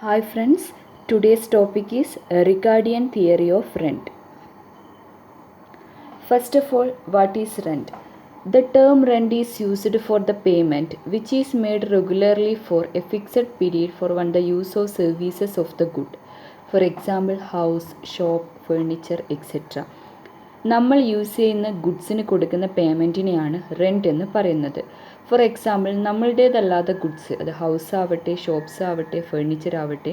Hi friends, today's topic is Ricardian theory of rent. First of all, what is rent? The term rent is used for the payment which is made regularly for a fixed period for the use of services of the good. For example, house, shop, furniture, etc. നമ്മൾ use ചെയ്യുന്ന ഗുഡ്സിന് കൊടുക്കുന്ന പേയ്മെൻറ്റിനെയാണ് rent എന്ന് പറയുന്നത്. For example, നമ്മളുടേതല്ലാത്ത goods, അത് house ആവട്ടെ, shops ആവട്ടെ, furniture ആവട്ടെ,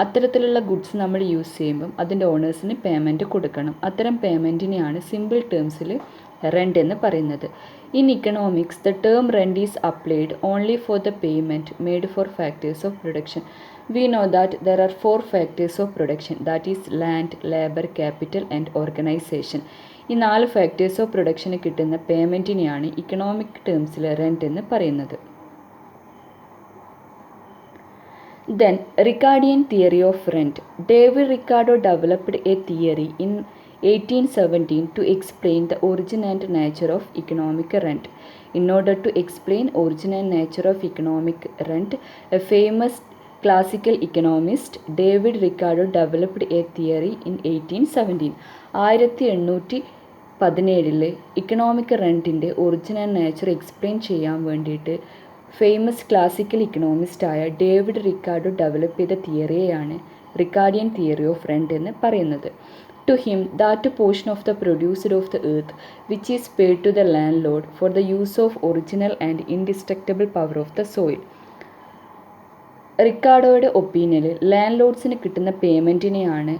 അത്തരത്തിലുള്ള ഗുഡ്സ് നമ്മൾ യൂസ് ചെയ്യുമ്പം അതിൻ്റെ ഓണേഴ്സിന് പേയ്മെൻറ്റ് കൊടുക്കണം. അത്തരം പേയ്മെൻറ്റിനെയാണ് സിമ്പിൾ ടേംസിൽ റെൻറ്റ് എന്ന് പറയുന്നത്. In economics, the term rent is applied only for the payment made for factors of production. We know that there are 4 factors of production, that is land, labor, capital and organization. ഈ 4 factors of production കിട്ടുന്ന പേയ്മെൻറ്റിനെയാണ് economic ടേംസിൽ rent എന്ന് പറയുന്നത്. Then, Ricardian theory of rent. David Ricardo developed a theory in 1817 to explain the origin and nature of economic rent. In order to explain origin and nature of economic rent, a famous classical economist David Ricardo developed a theory in 1817. 1817 economic റെൻറ്റിൻ്റെ origin and nature explain ചെയ്യാൻ വേണ്ടിയിട്ട് famous classical ഇക്കണോമിസ്റ്റായ David Ricardo develop ചെയ്ത തിയറിയെയാണ് Ricardian theory of rent എന്ന് പറയുന്നത്. To him, that portion of the produce of the earth which is paid to the landlord for the use of original and indestructible power of the soil. റിക്കാർഡോയുടെ ഒപ്പീനിയനിൽ land ലോഡ്സിന് കിട്ടുന്ന പേയ്മെൻറ്റിനെയാണ്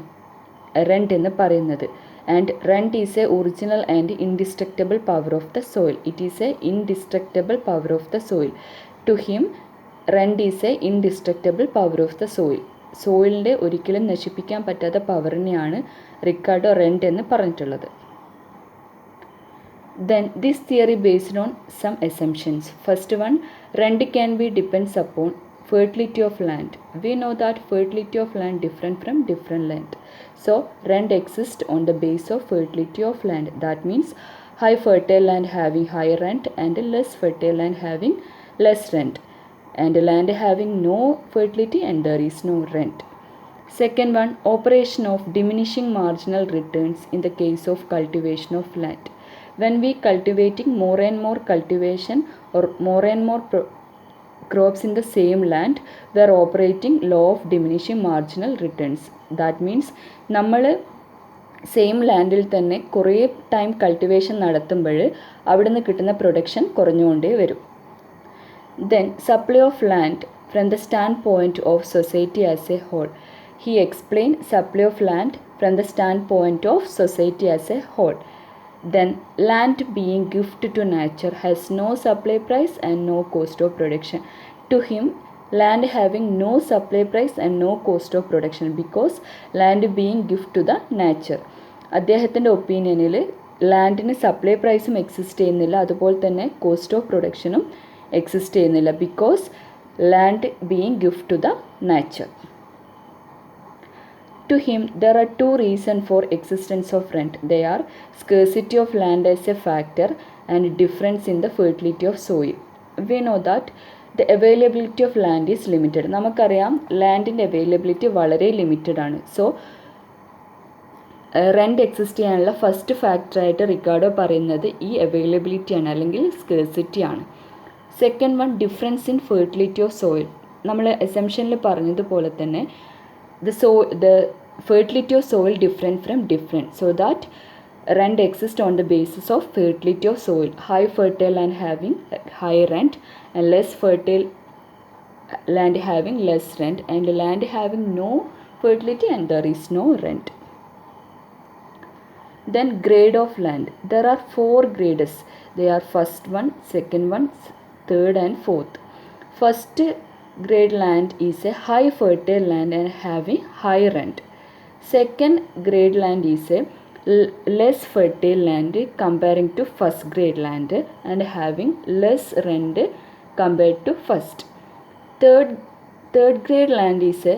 rent എന്ന് പറയുന്നത്. And rent is a original and indestructible power of the soil. It is a indestructible power of the soil. To him, rent is a indestructible power of the soil. സോയിലിൻ്റെ ഒരിക്കലും നശിപ്പിക്കാൻ പറ്റാത്ത പവറിനെയാണ് Ricardo rent എന്ന് പറഞ്ഞിട്ടുള്ളത്. Then this theory based on some assumptions. First one, rent can be depends upon fertility of land. We know that fertility of land different from different land. So rent exists on the base of fertility of land. That means high fertile land having high rent and less fertile land having less rent, and land having no fertility and there is no rent. Second one, operation of diminishing marginal returns in the case of cultivation of land. When we cultivating more and more cultivation or more and more crops in the same land, we are operating law of diminishing marginal returns. That means നമ്മൾ same ലാൻഡിൽ തന്നെ കുറേ time cultivation നടത്തുമ്പോൾ അവിടെ നിന്ന് കിട്ടുന്ന production കുറഞ്ഞുകൊണ്ടേ വരും. Then supply of land from the standpoint of society as a whole. He explained supply of land from the standpoint of society as a whole. Then land being gift to nature has no supply price and no cost of production. To him, land having no supply price and no cost of production because land being gift to the nature. അദ്ദേഹത്തിൻ്റെ ഒപ്പീനിയനിൽ ലാൻഡിന് supply പ്രൈസും exist ചെയ്യുന്നില്ല, അതുപോലെ തന്നെ cost of പ്രൊഡക്ഷനും exist ചെയ്യുന്നില്ല, because land being gift to the nature. To him, there are 2 reasons for existence of rent. They are scarcity of land as a factor and difference in the fertility of soil. We know that the availability of land is limited. നമുക്കറിയാം ലാൻഡിൻ്റെ availability വളരെ limited ആണ്. So rent exist ചെയ്യാനുള്ള first ഫാക്ടറായിട്ട് Ricardo പറയുന്നത് ഈ അവൈലബിലിറ്റിയാണ്, അല്ലെങ്കിൽ scarcity ആണ്. Second one, difference in fertility of soil. നമ്മൾ എസംഷനിൽ പറഞ്ഞതുപോലെ തന്നെ the fertility of soil different from different, so that rent exists on the basis of fertility of soil. High fertile land having high rent and less fertile land having less rent, and land having no fertility and there is no rent. Then grade of land. There are 4 grades. They are first one, second one, third and fourth. First grade land is a high fertile land and having high rent. Second grade land is a less fertile land comparing to first grade land and having less rent compared to first. Third grade land is a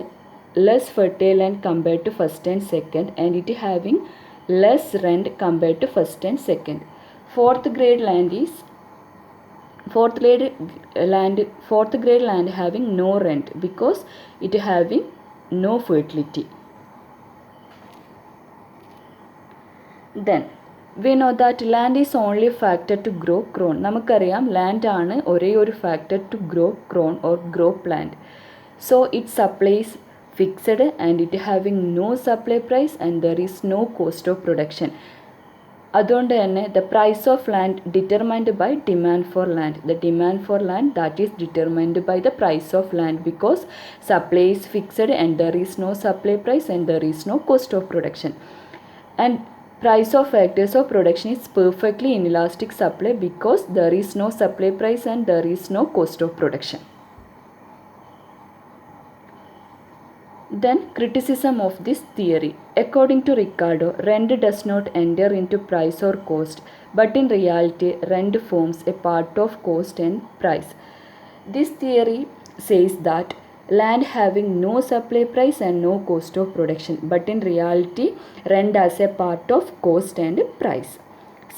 less fertile land compared to first and second, and it having less rent compared to first and second. Fourth grade land fourth grade land having no rent because it having no fertility. Then we know that land is only a factor to grow corn. നമുക്കറിയാം land ആണ് ഒരേ ഒരു factor to grow corn or grow plant. So it supplies fixed and it having no supply price and there is no cost of production. അതുകൊണ്ട് തന്നെ the price of land determined by demand for land. The demand for land that is determined by the price of land because supply is fixed and there is no supply price and there is no cost of production. And price of factors of production is perfectly inelastic supply because there is no supply price and there is no cost of production. Then criticism of this theory. According to Ricardo, rent does not enter into price or cost, but in reality rent forms a part of cost and price. This theory says that land having no supply price and no cost of production, but in reality rent as a part of cost and price.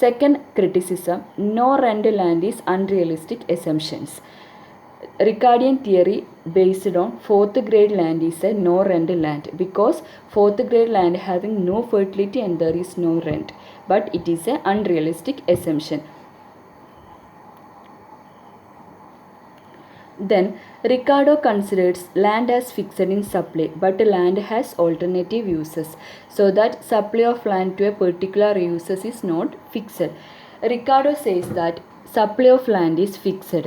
Second criticism, no rent land is unrealistic assumptions. Ricardian theory based on fourth grade land is a no rent land because fourth grade land having no fertility and there is no rent, but it is an unrealistic assumption. Then Ricardo considers land as fixed in supply but land has alternative uses, so that supply of land to a particular uses is not fixed. Ricardo says that supply of land is fixed.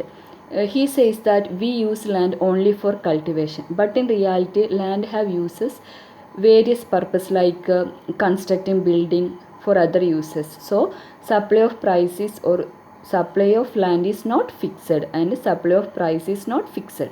He says that we use land only for cultivation, but in reality land have uses various purpose like constructing building for other uses. So supply of prices or supply of land is not fixed and supply of price is not fixed.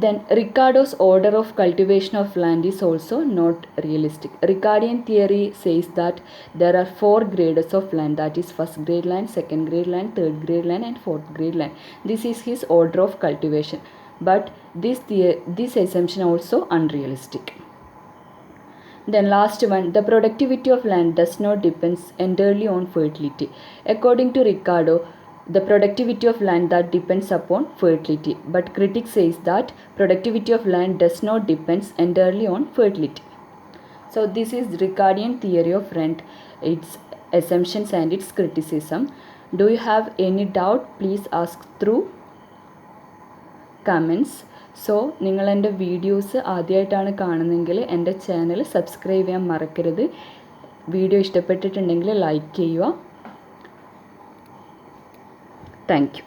Then Ricardo's order of cultivation of land is also not realistic. Ricardian theory says that there are 4 grades of land, that is first grade land, second grade land, third grade land and fourth grade land. This is his order of cultivation, but this assumption also unrealistic. Then last one, the productivity of land does not depend entirely on fertility. According to Ricardo, the productivity of land that depends upon fertility, but critics says that productivity of land does not depend entirely on fertility. So this is Ricardian theory of rent, its assumptions and its criticism. Do you have any doubt? Please ask through comments. So നിങ്ങൾ എൻ്റെ videos ആദ്യമായിട്ടാണ് കാണുന്നതെങ്കിൽ എൻ്റെ channel subscribe ചെയ്യാൻ മറക്കരുത്. Video ഇഷ്ടപ്പെട്ടിട്ടുണ്ടെങ്കിൽ like ചെയ്യുക. Thank you.